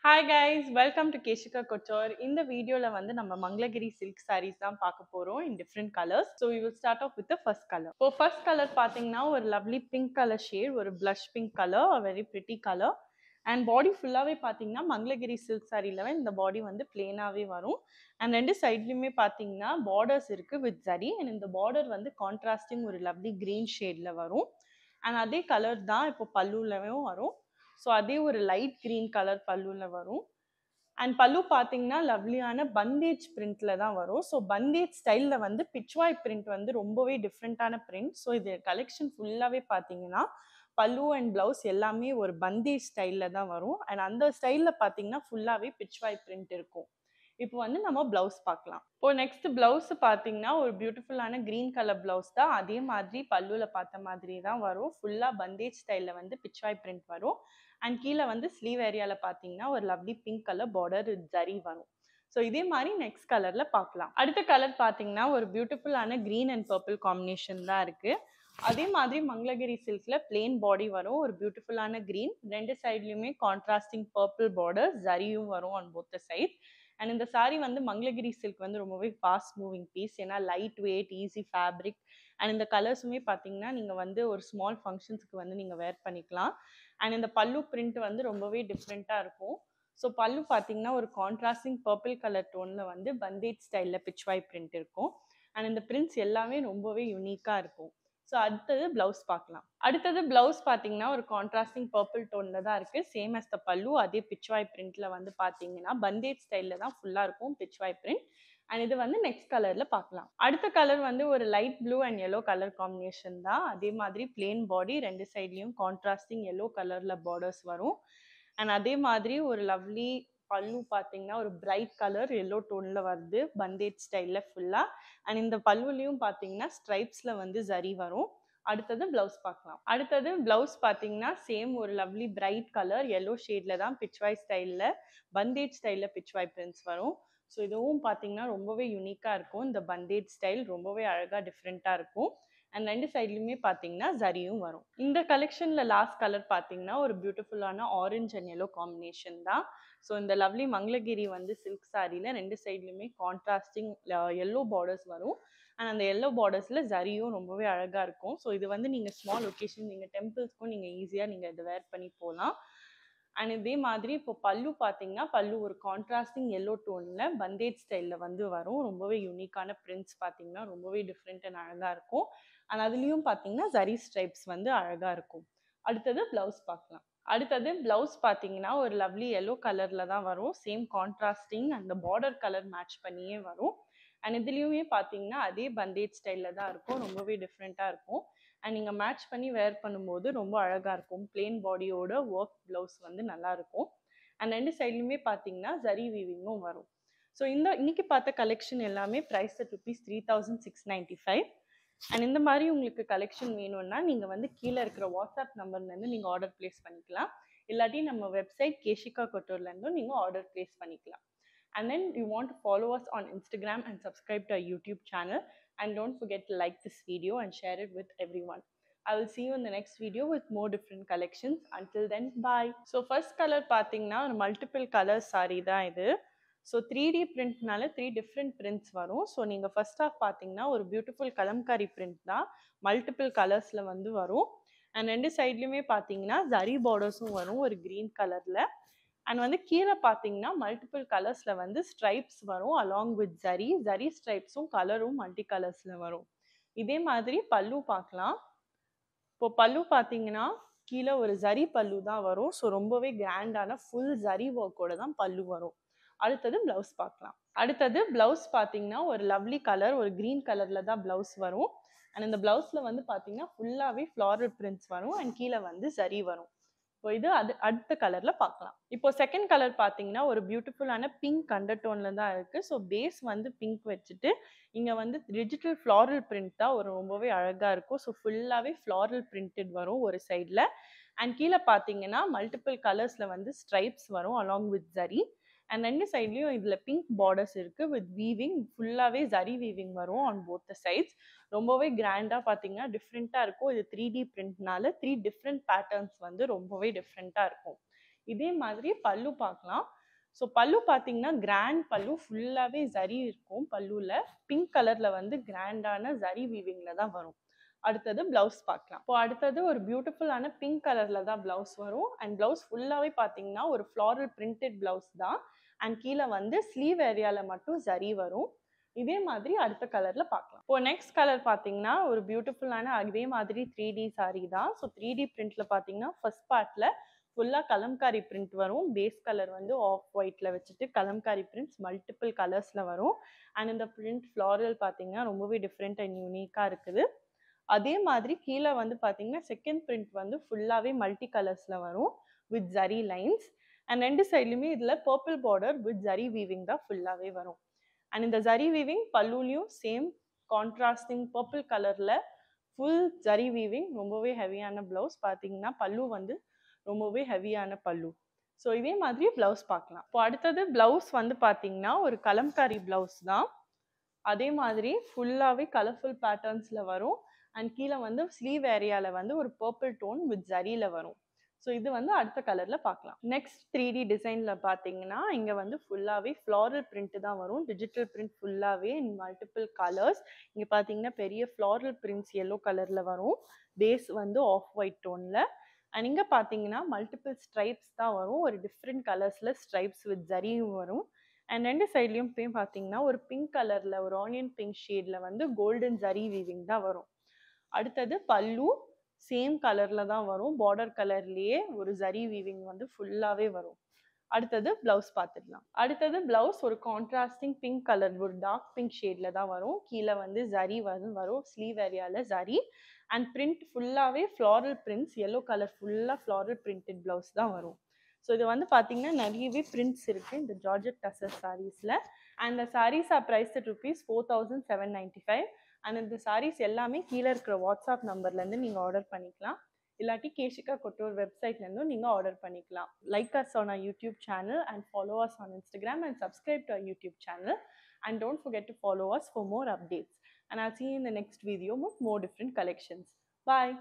Hi guys, welcome to Keshika Couture. இந்த வீடியோல வந்து நம்ம மங்களகிரி silk sarees தான் பார்க்க போறோம் in different colors. So we will start off with the first color. இப்போ first color பாத்தீங்கன்னா ஒரு lovely pink color shade, ஒரு blush pink color, a very pretty color. And body ஃபுல்லாவே பாத்தீங்கன்னா மங்களகிரி silk sareeல இந்த body வந்து plain-ஆவே வரும். And ரெண்டு சைட்லயுமே பாத்தீங்கன்னா borders இருக்கு with zari. And இந்த border வந்து contrasting ஒரு lovely green shadeல வரும். And அதே கலர் தான் இப்போ பல்லுலவும் வரும். ஸோ அதே ஒரு லைட் கிரீன் கலர் பல்லுவில் வரும். அண்ட் பல்லு பார்த்தீங்கன்னா லவ்லியான பந்தேஜ் பிரிண்ட்ல தான் வரும். ஸோ பந்தேஜ் ஸ்டைலில் வந்து பிச்வாய் பிரிண்ட் வந்து ரொம்பவே டிஃப்ரெண்ட்டான பிரிண்ட். ஸோ இது கலெக்ஷன் ஃபுல்லாகவே பார்த்தீங்கன்னா பல்லு அண்ட் பிளவுஸ் எல்லாமே ஒரு பந்தேஜ் ஸ்டைலில் தான் வரும். அண்ட் அந்த ஸ்டைலில் பார்த்தீங்கன்னா ஃபுல்லாகவே பிச்வாய் பிரிண்ட் இருக்கும். இப்போ வந்து நம்ம பிளவுஸ் பார்க்கலாம். இப்போ நெக்ஸ்ட் பிளவுஸ் பார்த்தீங்கன்னா ஒரு பியூட்டிஃபுல்லான கிரீன் கலர் பிளவுஸ் தான். அதே மாதிரி பல்லுவில் பார்த்த மாதிரி தான் வரும். ஃபுல்லாக பந்தேஜ் ஸ்டைலில் வந்து பிச்வாய் பிரிண்ட் வரும். அண்ட் கீழே வந்து ஸ்லீவ் ஏரியாவில் பார்த்தீங்கன்னா ஒரு lovely pink colour border zari வரும். ஸோ இதே மாதிரி நெக்ஸ்ட் கலரில் பார்க்கலாம். அடுத்த கலர் பார்த்தீங்கன்னா ஒரு பியூட்டிஃபுல்லான க்ரீன் அண்ட் பர்பிள் காம்பினேஷன் தான் இருக்குது. அதே மாதிரி மங்களகிரி சில்க்ல பிளெயின் பாடி வரும். ஒரு பியூட்டிஃபுல்லான க்ரீன், ரெண்டு சைட்லையுமே கான்ட்ராஸ்டிங் பர்பிள் பார்டர் ஜரியும் வரும் on both the side. And இந்த சாரீ வந்து மங்களகிரி சில்க் வந்து ரொம்பவே ஃபாஸ்ட் மூவிங் பீஸ். ஏன்னா light weight, easy fabric. And இந்த கலர்ஸுமே பார்த்தீங்கன்னா நீங்கள் வந்து ஒரு ஸ்மால் ஃபங்க்ஷன்ஸ்க்கு வந்து நீங்கள் வேர் பண்ணிக்கலாம். அண்ட் இந்த பல்லு பிரிண்ட் வந்து ரொம்பவே டிஃப்ரெண்ட்டாக இருக்கும். ஸோ பல்லு பார்த்தீங்கன்னா ஒரு கான்ட்ராஸ்டிங் பர்பிள் கலர் டோனில் வந்து பந்தேஜ் ஸ்டைலில் பிச்வாய் பிரிண்ட் இருக்கும். அண்ட் இந்த பிரிண்ட்ஸ் எல்லாமே ரொம்பவே யூனிக்காக இருக்கும். ஸோ அடுத்தது பிளவுஸ் பார்க்கலாம். அடுத்தது பிளவுஸ் பார்த்தீங்கன்னா ஒரு கான்ட்ராஸ்டிங் பர்பிள் டோனில் தான் இருக்குது. சேம் அஸ் த பல்லு, அதே பிச்வாய் பிரிண்ட்டில் வந்து பார்த்தீங்கன்னா பந்தேஜ் ஸ்டைலில் தான் ஃபுல்லாக இருக்கும் பிச்வாய் பிரிண்ட். அண்ட் இது வந்து நெக்ஸ்ட் கலரில் பார்க்கலாம். அடுத்த கலர் வந்து ஒரு light blue and yellow colour combination தான். அதே மாதிரி பிளெயின் பாடி, ரெண்டு சைட்லேயும் கான்ட்ராஸ்டிங் எல்லோ கலரில் பார்டர்ஸ் வரும். அண்ட் அதே மாதிரி ஒரு லவ்லி பல்லு பார்த்தீங்கன்னா ஒரு பிரைட் கலர் எல்லோ டோனில் வருது பந்தேஜ் ஸ்டைலில் ஃபுல்லாக. அண்ட் இந்த பல்லுலையும் பார்த்தீங்கன்னா ஸ்ட்ரைப்ஸில் வந்து ஜரி வரும். அடுத்தது பிளவுஸ் பார்க்கலாம். அடுத்தது பிளவுஸ் பார்த்தீங்கன்னா சேம் ஒரு லவ்லி பிரைட் கலர் எல்லோ ஷேடில் தான் பிச்வாய் ஸ்டைலில் பந்தேஜ் ஸ்டைலில் பிச்வாய் பிரிண்ட்ஸ் வரும். ஸோ இதுவும் பார்த்தீங்கன்னா ரொம்பவே யூனிக்காக இருக்கும். இந்த பந்தேஜ் ஸ்டைல் ரொம்பவே அழகாக டிஃப்ரெண்ட்டாக இருக்கும். அண்ட் ரெண்டு சைட்லையுமே பார்த்தீங்கன்னா ஜரியும் வரும். இந்த கலெக்ஷனில் லாஸ்ட் கலர் பார்த்தீங்கன்னா ஒரு பியூட்டிஃபுல்லான ஆரஞ்ச் அண்ட் எல்லோ காம்பினேஷன் தான். ஸோ இந்த லவ்லி மங்களகிரி வந்து சில்க் சாரியில் ரெண்டு சைட்லையுமே கான்ட்ராஸ்டிங் எல்லோ பார்டர்ஸ் வரும். அண்ட் அந்த எல்லோ பார்டர்ஸில் ஜரியும் ரொம்பவே அழகாக இருக்கும். ஸோ இது வந்து நீங்கள் ஸ்மால் ஒகேஷன், நீங்கள் டெம்பிள்ஸ்க்கும் நீங்கள் ஈஸியாக நீங்கள் இதை வேர் பண்ணி போகலாம். அண்ட் இதே மாதிரி இப்போ பல்லு பார்த்தீங்கன்னா பல்லு ஒரு கான்ட்ராஸ்டிங் எல்லோ டோனில் பந்தேஜ் ஸ்டைலில் வந்து வரும். ரொம்பவே யூனிக்கான பிரிண்ட்ஸ் பார்த்தீங்கன்னா ரொம்பவே டிஃப்ரெண்ட் அண்ட் அழகாக இருக்கும். அண்ட் அதுலேயும் பார்த்தீங்கன்னா ஜரி ஸ்ட்ரைப்ஸ் வந்து அழகாக இருக்கும். அடுத்தது பிளவுஸ் பார்க்கலாம். அடுத்தது பிளவுஸ் பார்த்தீங்கன்னா ஒரு லவ்லி எல்லோ கலரில் தான் வரும். சேம் கான்ட்ராஸ்டிங் அந்த பார்டர் கலர் மேட்ச் பண்ணியே வரும். அண்ட் இதுலேயுமே பார்த்தீங்கன்னா அதே பந்தேஜ் ஸ்டைலில் தான் இருக்கும். ரொம்பவே டிஃப்ரெண்ட்டாக இருக்கும். அண்ட் நீங்கள் மேட்ச் பண்ணி வேர் பண்ணும்போது ரொம்ப அழகாக இருக்கும். பிளெயின் பாடியோட ஒர்க் ப்ளவுஸ் வந்து நல்லாயிருக்கும். அண்ட் ரெண்டு சைட்லையுமே பார்த்தீங்கன்னா ஜரி வீவிங்கும் வரும். ஸோ இன்னைக்கு பார்த்த கலெக்ஷன் எல்லாமே ப்ரைஸ் அட் ₹3695. அண்ட் இந்த மாதிரி உங்களுக்கு கலெக்ஷன் வேணும்னா நீங்கள் வந்து கீழே இருக்கிற வாட்ஸ்அப் நம்பர்லேருந்து நீங்கள் ஆர்டர் ப்ளேஸ் பண்ணிக்கலாம். இல்லாட்டி நம்ம வெப்சைட் கேஷிகா கட்டூர்லேருந்தும் நீங்கள் ஆர்டர் ப்ளேஸ் பண்ணிக்கலாம். And then you want to follow us on Instagram and subscribe to our YouTube channel. And don't forget to like this video and share it with everyone. I will see you in the next video with more different collections. Until then, bye. So first color பார்த்தீங்கன்னா ஒரு multiple color saree தான் இது. So 3D பிரிண்ட்னால 3 different prints வரும். So நீங்கள் first of பார்த்தீங்கன்னா ஒரு beautiful Kalamkari print தான். Multiple கலர்ஸில் வந்து வரும். அண்ட் ரெண்டு சைட்லையுமே பார்த்தீங்கன்னா ஜரி பார்டர்ஸும் வரும் ஒரு க்ரீன் கலரில். அண்ட் வந்து கீழே பார்த்தீங்கன்னா மல்டிபிள் கலர்ஸில் வந்து ஸ்ட்ரைப்ஸ் வரும் அலாங் வித் ஜரி ஸ்ட்ரைப்ஸும் கலரும் மல்டி கலர்ஸில் வரும். இதே மாதிரி பல்லு பார்க்கலாம். இப்போ பல்லு பார்த்தீங்கன்னா கீழே ஒரு ஜரி பல்லு தான் வரும். ஸோ ரொம்பவே கிராண்டான ஃபுல் ஜரி ஒர்க்கோட தான் பல்லு வரும். அடுத்தது பிளவுஸ் பார்க்கலாம். அடுத்தது பிளவுஸ் பார்த்தீங்கன்னா ஒரு லவ்லி கலர், ஒரு க்ரீன் கலரில் தான் பிளவுஸ் வரும். அண்ட் இந்த பிளவுஸில் வந்து பார்த்தீங்கன்னா ஃபுல்லாகவே ஃப்ளாரல் பிரிண்ட்ஸ் வரும் அண்ட் கீழே வந்து ஜரி வரும். இப்போ இது அடுத்த கலர்ல பார்க்கலாம். இப்போ செகண்ட் கலர் பார்த்தீங்கன்னா ஒரு பியூட்டிஃபுல்லான பிங்க் அண்டர்டோன்ல தான் இருக்கு. ஸோ பேஸ் வந்து பிங்க் வச்சுட்டு இங்க வந்து டிஜிட்டல் ஃப்ளாரல் பிரிண்ட் தான் ஒரு ரொம்பவே அழகா இருக்கும். ஸோ ஃபுல்லாவே ஃப்ளாரல் பிரிண்டட் வரும் ஒரு சைட்ல. அண்ட் கீழே பார்த்தீங்கன்னா மல்டிபிள் கலர்ஸ்ல வந்து ஸ்ட்ரைப்ஸ் வரும் அலாங் வித் ஜரி. அண்ட் ரெண்டு சைட்லயும் இதுல பிங்க் பார்டர்ஸ் இருக்கு வித் வீவிங். ஃபுல்லாவே ஜரி வீவிங் வரும் ஆன் போத் த சைட்ஸ். ரொம்பவே கிராண்டா பார்த்தீங்கன்னா டிஃப்ரெண்ட்டாக இருக்கும். இது 3D பிரிண்ட்னால 3 டிஃப்ரெண்ட் பேட்டர்ன்ஸ் வந்து ரொம்பவே டிஃப்ரெண்ட்டாக இருக்கும். இதே மாதிரி பல்லு பார்க்கலாம். ஸோ பல்லு பார்த்தீங்கன்னா கிராண்ட் பல்லு, ஃபுல்லாகவே ஜரி இருக்கும். பல்லுவில் பிங்க் கலரில் வந்து கிராண்டான ஜரி வீவிங்கில் தான் வரும். அடுத்தது ப்ளவுஸ் பார்க்கலாம். இப்போ அடுத்தது ஒரு பியூட்டிஃபுல்லான பிங்க் கலரில் தான் ப்ளவுஸ் வரும். அண்ட் ப்ளவுஸ் ஃபுல்லாகவே பார்த்தீங்கன்னா ஒரு ஃப்ளாரல் பிரிண்டட் ப்ளவுஸ் தான். அண்ட் கீழே வந்து ஸ்லீவ் ஏரியாவில் மட்டும் ஜரி வரும். இதே மாதிரி அடுத்த கலரில் பார்க்கலாம். இப்போ நெக்ஸ்ட் கலர் பார்த்தீங்கன்னா ஒரு பியூட்டிஃபுல்லான அதே மாதிரி 3D saree தான். ஸோ 3D பிரிண்டில் பார்த்தீங்கன்னா ஃபர்ஸ்ட் பார்ட்டில் ஃபுல்லாக கலம்காரி பிரிண்ட் வரும். பேஸ் கலர் வந்து ஆஃப் ஒயிட்டில் வச்சுட்டு கலம்காரி பிரிண்ட்ஸ் மல்டிபிள் கலர்ஸில் வரும். அண்ட் இந்த பிரிண்ட் ஃப்ளாரல் பார்த்தீங்கன்னா ரொம்பவே டிஃப்ரெண்ட் அண்ட் யூனிக்காக இருக்குது. அதே மாதிரி கீழே வந்து பார்த்தீங்கன்னா செகண்ட் பிரிண்ட் வந்து ஃபுல்லாகவே மல்டி கலர்ஸில் வரும் வித் ஜரி லைன்ஸ். அண்ட் ரெண்டு சைட்லையுமே இதில் purple border with zari weaving தான் ஃபுல்லாகவே வரும். அண்ட் இந்த ஜரி வீவிங் பல்லுலையும் சேம் கான்ட்ராஸ்டிங் பர்பிள் கலரில் ஃபுல் ஜரி வீவிங். ரொம்பவே ஹெவியான ப்ளவுஸ் பார்த்தீங்கன்னா பல்லு வந்து ரொம்பவே ஹெவியான பல்லு. ஸோ இதே மாதிரி ப்ளவுஸ் பார்க்கலாம். இப்போ அடுத்தது ப்ளவுஸ் வந்து பார்த்தீங்கன்னா ஒரு கலம்காரி ப்ளவுஸ் தான். அதே மாதிரி ஃபுல்லாகவே கலர்ஃபுல் பேட்டர்ன்ஸில் வரும். அண்ட் கீழே வந்து ஸ்லீவ் ஏரியாவில் வந்து ஒரு பர்பிள் டோன் வித் ஜரியில் வரும். ஸோ இது வந்து அடுத்த கலரில் பார்க்கலாம். நெக்ஸ்ட் 3D டிசைனில் பார்த்தீங்கன்னா இங்கே வந்து ஃபுல்லாகவே ஃப்ளாரல் பிரிண்ட் தான் வரும். டிஜிட்டல் பிரிண்ட் ஃபுல்லாகவே இன் மல்டிபிள் கலர்ஸ். இங்கே பார்த்தீங்கன்னா பெரிய ஃப்ளாரல் பிரிண்ட்ஸ் எல்லோ கலரில் வரும். பேஸ் வந்து ஆஃப் ஒயிட் டோனில். அண்ட் இங்கே பார்த்தீங்கன்னா மல்டிபிள் ஸ்ட்ரைப்ஸ் தான் வரும். ஒரு டிஃப்ரெண்ட் கலர்ஸில் ஸ்ட்ரைப்ஸ் வித் ஜரியும் வரும். அண்ட் ரெண்டு சைட்லையும் பார்த்தீங்கன்னா ஒரு பிங்க் கலரில் ஒரு ஆனியன் பிங்க் ஷேடில் வந்து கோல்டன் ஜரி வீவிங் தான் வரும். அடுத்தது பல்லு சேம் கலரில் தான் வரும். பார்டர் கலர்லேயே ஒரு ஜரி வீவிங் வந்து ஃபுல்லாகவே வரும். அடுத்தது ப்ளவுஸ் பார்த்துடலாம். அடுத்தது ப்ளவுஸ் ஒரு கான்ட்ராஸ்டிங் பிங்க் கலர் ஒரு டார்க் பிங்க் ஷேடில் தான் வரும். கீழே வந்து ஜரி வரும் ஸ்லீவ் ஏரியாவில் ஜரி. அண்ட் பிரிண்ட் ஃபுல்லாகவே ஃப்ளாரல் பிரிண்ட்ஸ் எல்லோ கலர் ஃபுல்லாக ஃப்ளாரல் பிரிண்டட் ப்ளவுஸ் தான் வரும். ஸோ இது வந்து பார்த்தீங்கன்னா நிறையவே பிரிண்ட்ஸ் இருக்குது இந்த ஜார்ஜெட் டசர் சாரீஸில். அண்ட் இந்த சாரீஸ் ஆர் ப்ரைஸ்ட் ₹4795. அண்ட் இந்த சாரீஸ் எல்லாமே கீழே இருக்கிற வாட்ஸ்அப் நம்பர்லேருந்து நீங்கள் ஆர்டர் பண்ணிக்கலாம். இல்லாட்டி கேஷிகா கொட்டூர் வெப்சைட்லேருந்தும் நீங்கள் ஆர்டர் பண்ணிக்கலாம். Like us on our YouTube channel and follow us on Instagram and subscribe to our YouTube channel. And don't forget to follow us for more updates. And I'll see you in the next video with more different collections. Bye.